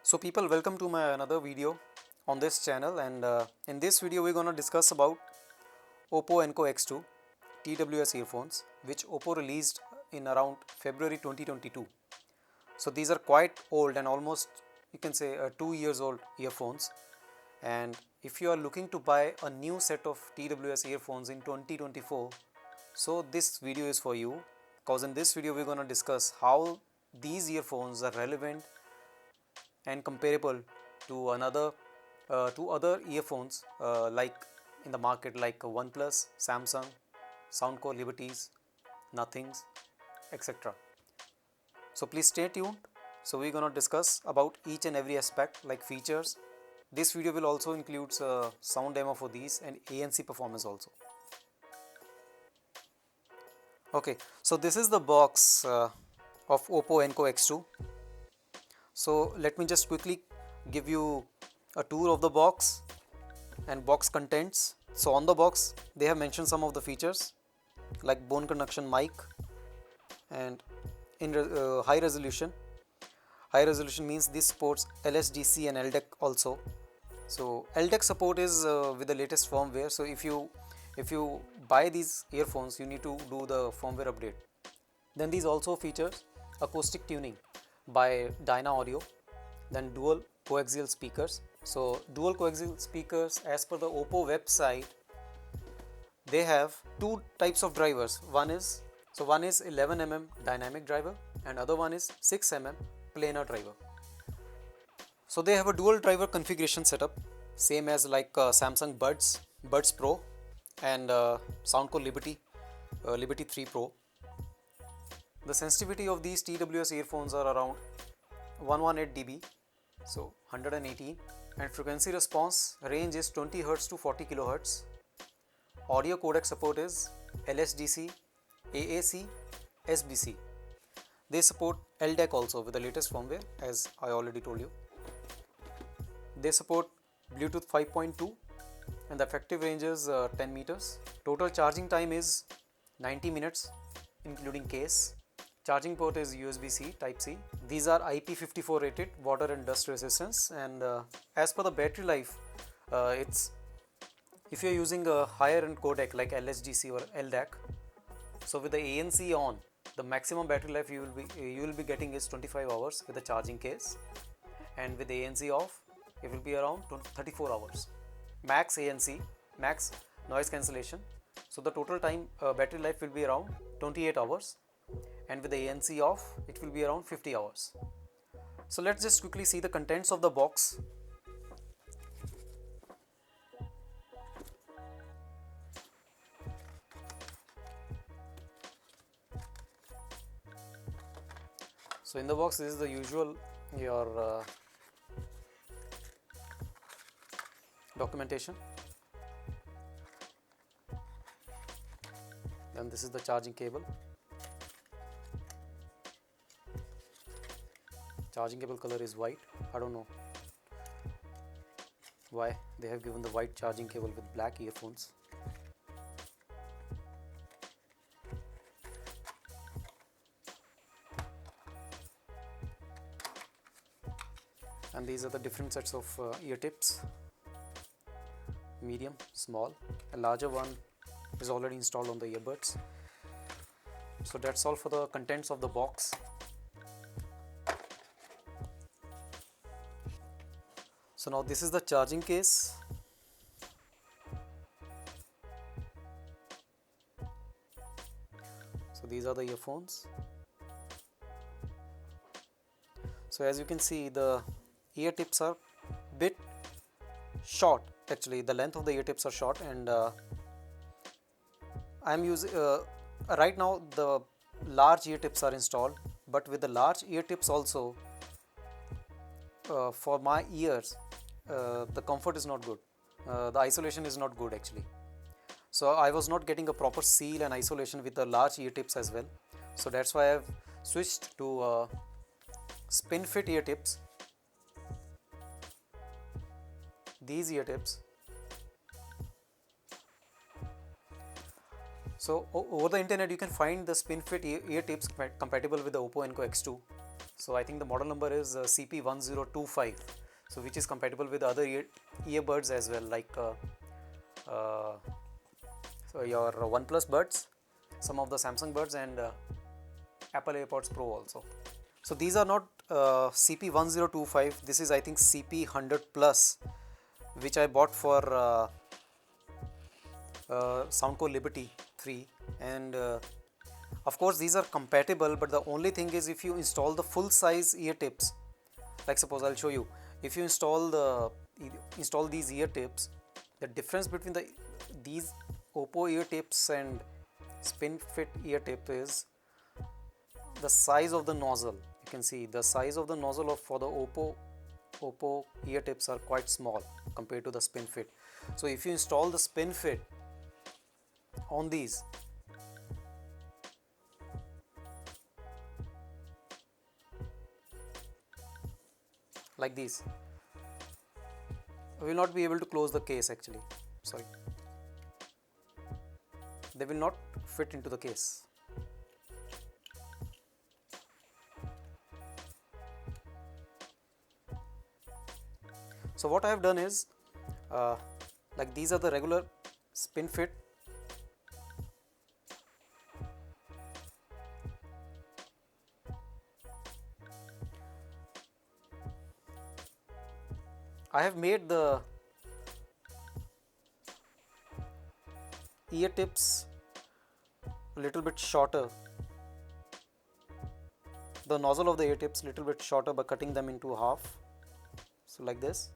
So people, welcome to my another video on this channel, and in this video we're going to discuss about OPPO ENCO X2 TWS earphones, which OPPO released in around February 2022. So these are quite old and almost you can say 2 years old earphones, and if you are looking to buy a new set of TWS earphones in 2024, so this video is for you, because in this video we're going to discuss how these earphones are relevant and comparable to other earphones like in the market, like OnePlus, Samsung, Soundcore, Liberties, Nothings, etc. So please stay tuned. So we're gonna discuss about each and every aspect like features. This video will also include sound demo for these and ANC performance also. Okay, so this is the box of OPPO ENCO X2. So let me just quickly give you a tour of the box and box contents. So on the box they have mentioned some of the features like bone conduction mic and in high resolution. High resolution means this supports LHDC and LDEC also. So LDEC support is with the latest firmware. So if you buy these earphones, you need to do the firmware update. Then these also features acoustic tuning by Dyna Audio, then dual coaxial speakers. So dual coaxial speakers, as per the OPPO website, they have two types of drivers. One is 11 mm dynamic driver and other one is 6 mm planar driver. So they have a dual driver configuration setup, same as like Samsung Buds Pro and Soundcore Liberty 3 Pro. The sensitivity of these TWS earphones are around 118 dB, so 118, and frequency response range is 20 Hz to 40 kHz. Audio codec support is LHDC, AAC, SBC. They support LDEC also with the latest firmware, as I already told you. They support Bluetooth 5.2 and the effective range is 10 meters. Total charging time is 90 minutes including case. Charging port is USB-C Type-C. These are IP54 rated, water and dust resistance, and as per the battery life, it's if you're using a higher end codec like LHDC or LDAC, so with the ANC on, the maximum battery life you will be getting is 25 hours with the charging case, and with the ANC off, it will be around 34 hours. Max ANC, max noise cancellation. So the total time battery life will be around 28 hours, and with the ANC off, it will be around 50 hours. So let's just quickly see the contents of the box. So in the box, this is the usual your documentation. Then this is the charging cable. Charging cable color is white. I don't know why they have given the white charging cable with black earphones. And these are the different sets of ear tips: medium, small. A larger one is already installed on the earbuds. So that's all for the contents of the box. So now this is the charging case. So these are the earphones. So as you can see, the ear tips are bit short. Actually, the length of the ear tips are short, and I'm using right now the large ear tips are installed, but with the large ear tips also, for my ears, the comfort is not good. The isolation is not good actually. So I was not getting a proper seal and isolation with the large ear tips as well. So that's why I've switched to spin fit ear tips. These ear tips. So over the internet you can find the spin fit ear tips compatible with the OPPO ENCO X2. So I think the model number is CP1025, so which is compatible with other earbuds as well, like so your OnePlus buds, some of the Samsung buds, and Apple AirPods Pro also. So these are not CP1025, this is I think CP100 Plus, which I bought for Soundcore Liberty 3, and of course these are compatible, but the only thing is if you install the full size ear tips, like suppose I'll show you, if you install these ear tips, the difference between these OPPO ear tips and spin fit ear tip is the size of the nozzle. You can see the size of the nozzle for the OPPO ear tips are quite small compared to the spin fit. So if you install the spin fit on these, like these, we will not be able to close the case actually, sorry, they will not fit into the case. So what I have done is like these are the regular spin fit, I have made the ear tips a little bit shorter, the nozzle of the ear tips little bit shorter by cutting them into half, so like this.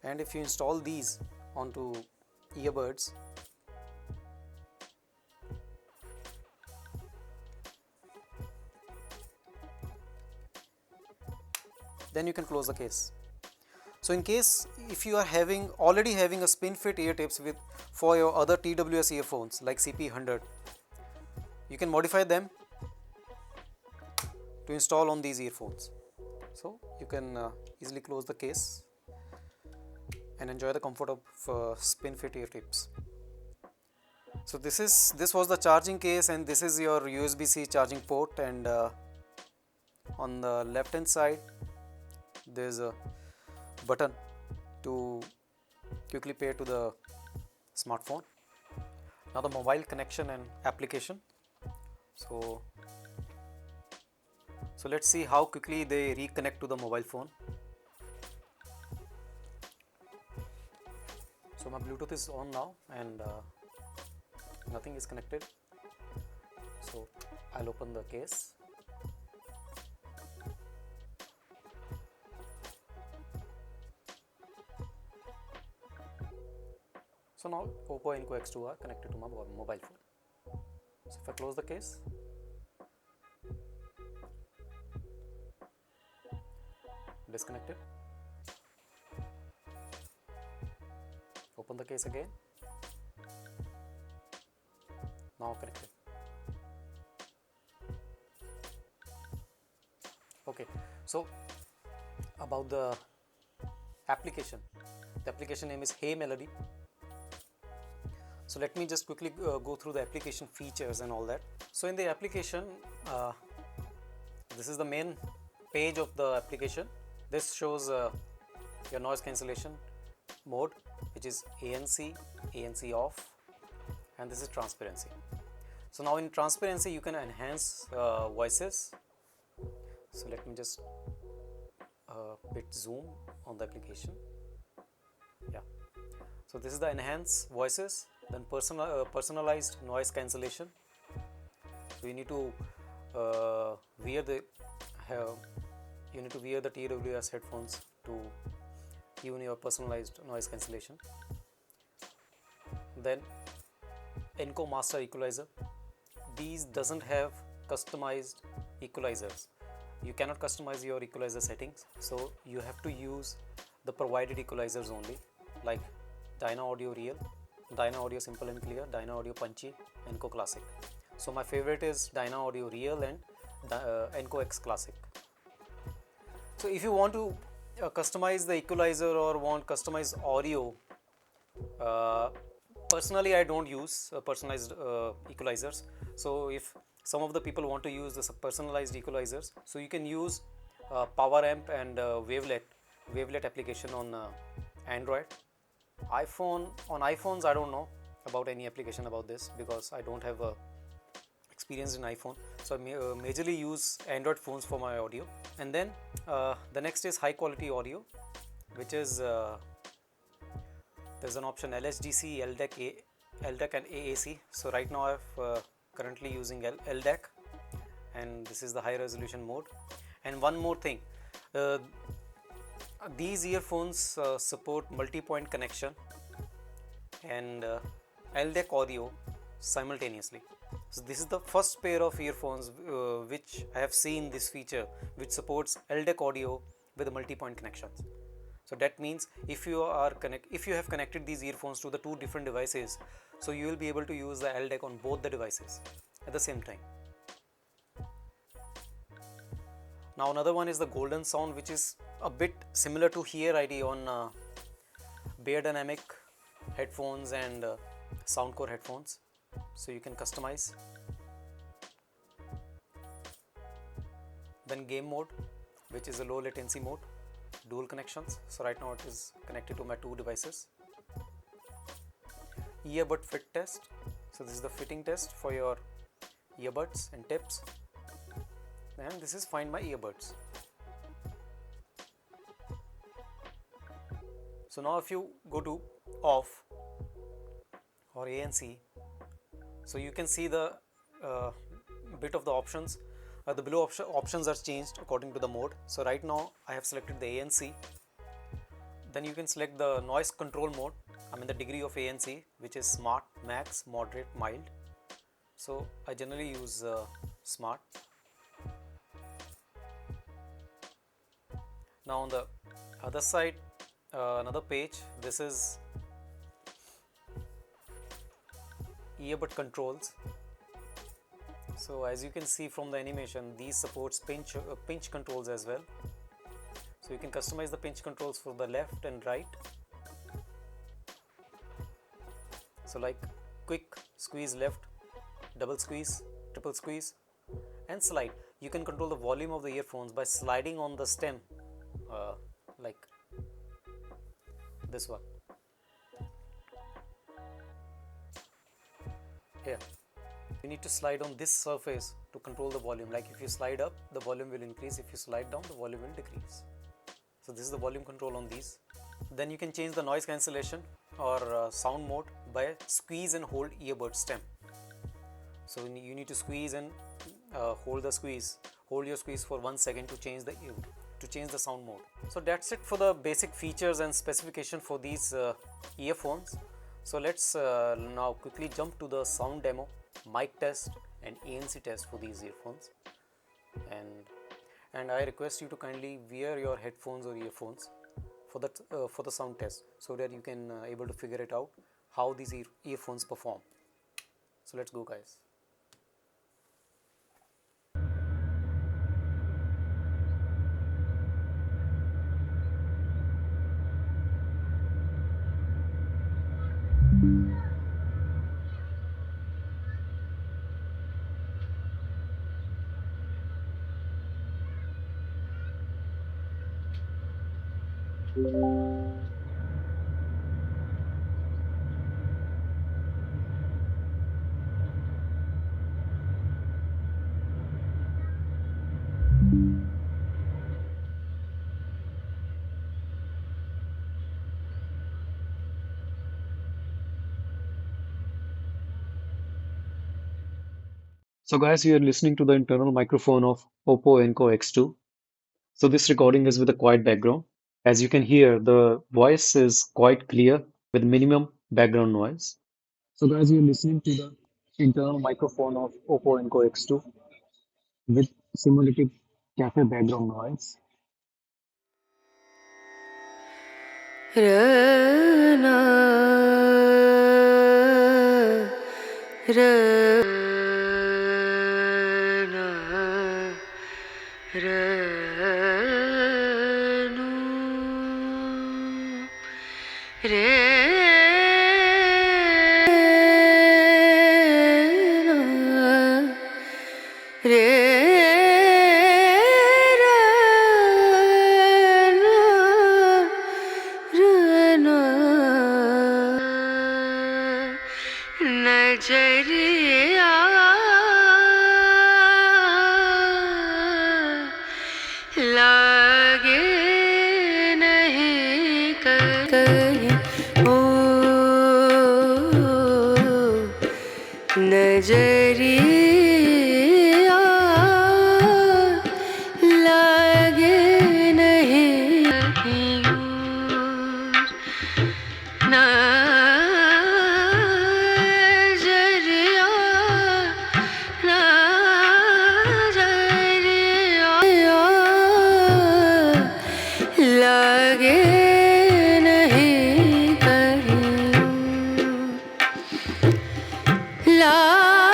And if you install these onto earbuds, then you can close the case. So in case if you are already having a spin fit ear tips for your other TWS earphones like CP100, you can modify them to install on these earphones. So you can easily close the case and enjoy the comfort of spin fit ear tips. So this was the charging case, and this is your USB-C charging port, and on the left hand side there is a button to quickly pair to the smartphone. Now the mobile connection and application. So let's see how quickly they reconnect to the mobile phone. So my Bluetooth is on now, and nothing is connected. So I'll open the case. So now OPPO ENCO X2 are connected to my mobile phone. So if I close the case, disconnected. Open the case again. Now connected. Okay, so about the application. The application name is Hey Melody. So let me just quickly go through the application features and all that. So in the application, this is the main page of the application. This shows your noise cancellation mode, which is ANC, ANC off, and this is transparency. So now in transparency you can enhance voices. So let me just bit zoom on the application. Yeah. So this is the enhance voices, then personalized noise cancellation. So you need to wear the TWS headphones to tune your personalized noise cancellation. Then ENCO master equalizer. These doesn't have customized equalizers. You cannot customize your equalizer settings, so you have to use the provided equalizers only, like Dyna Audio Real, Dyna Audio Simple and Clear, Dyna Audio Punchy, ENCO Classic. So my favorite is Dyna Audio Real and ENCO X Classic. So if you want to customize the equalizer or want customized audio, Personally, I don't use personalized equalizers. So if some of the people want to use the personalized equalizers, so you can use power amp and wavelet application on Android. On iPhones I don't know about any application about this, because I don't have experience in iPhone. So I majorly use Android phones for my audio. And then the next is high quality audio, which is there's an option LHDC, LDAC and AAC. So right now I've currently using LDAC, and this is the high resolution mode. And one more thing, these earphones support multi-point connection and LDAC audio simultaneously. So this is the first pair of earphones which I have seen this feature, which supports LDAC audio with multi-point connections. So that means if you have connected these earphones to the two different devices, so you will be able to use the LDAC on both the devices at the same time. Now another one is the golden sound, which is a bit similar to Hear ID on Bear Dynamic headphones and Soundcore headphones. So you can customize. Then game mode, which is a low latency mode, dual connections. So right now it is connected to my two devices. Earbud fit test. So this is the fitting test for your earbuds and tips. And this is find my earbuds. So now if you go to off or ANC, so you can see the bit of the options. The below options are changed according to the mode. So right now I have selected the ANC. Then you can select the noise control mode, the degree of ANC, which is smart, max, moderate, mild. So I generally use smart. Now on the other side, another page, this is earbud controls. So as you can see from the animation, these supports pinch controls as well. So you can customize the pinch controls for the left and right. So like quick squeeze left, double squeeze, triple squeeze, and slide. You can control the volume of the earphones by sliding on the stem, like this one. Here you need to slide on this surface to control the volume. Like if you slide up, the volume will increase. If you slide down, the volume will decrease. So this is the volume control on these. Then you can change the noise cancellation or sound mode by squeeze and hold earbud stem. So you need to squeeze and hold your squeeze for 1 second to change the sound mode. So that's it for the basic features and specification for these earphones. So let's now quickly jump to the sound demo, mic test and ANC test for these earphones. And I request you to kindly wear your headphones or earphones for the sound test, so that you can able to figure it out how these earphones perform. So let's go, guys. So guys, you are listening to the internal microphone of OPPO ENCO X2. So this recording is with a quiet background. As you can hear, the voice is quite clear with minimum background noise. So guys, you are listening to the internal microphone of OPPO ENCO X2 with simulated cafe background noise. नजरिया लागे नहीं कहीं ओ नजरिया लागे नहीं कहीं नजरिया नजरिया लागे नहीं कहीं लागे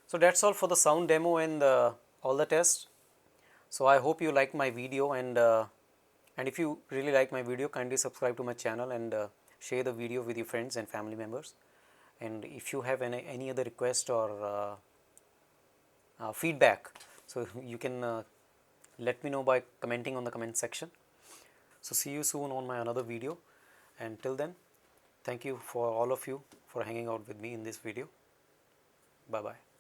So that's all for the sound demo and all the tests. So I hope you like my video, and if you really like my video, kindly subscribe to my channel and share the video with your friends and family members. And if you have any other request or feedback, so you can let me know by commenting on the comment section. So see you soon on my another video, and till then, thank you for all of you for hanging out with me in this video. Bye bye.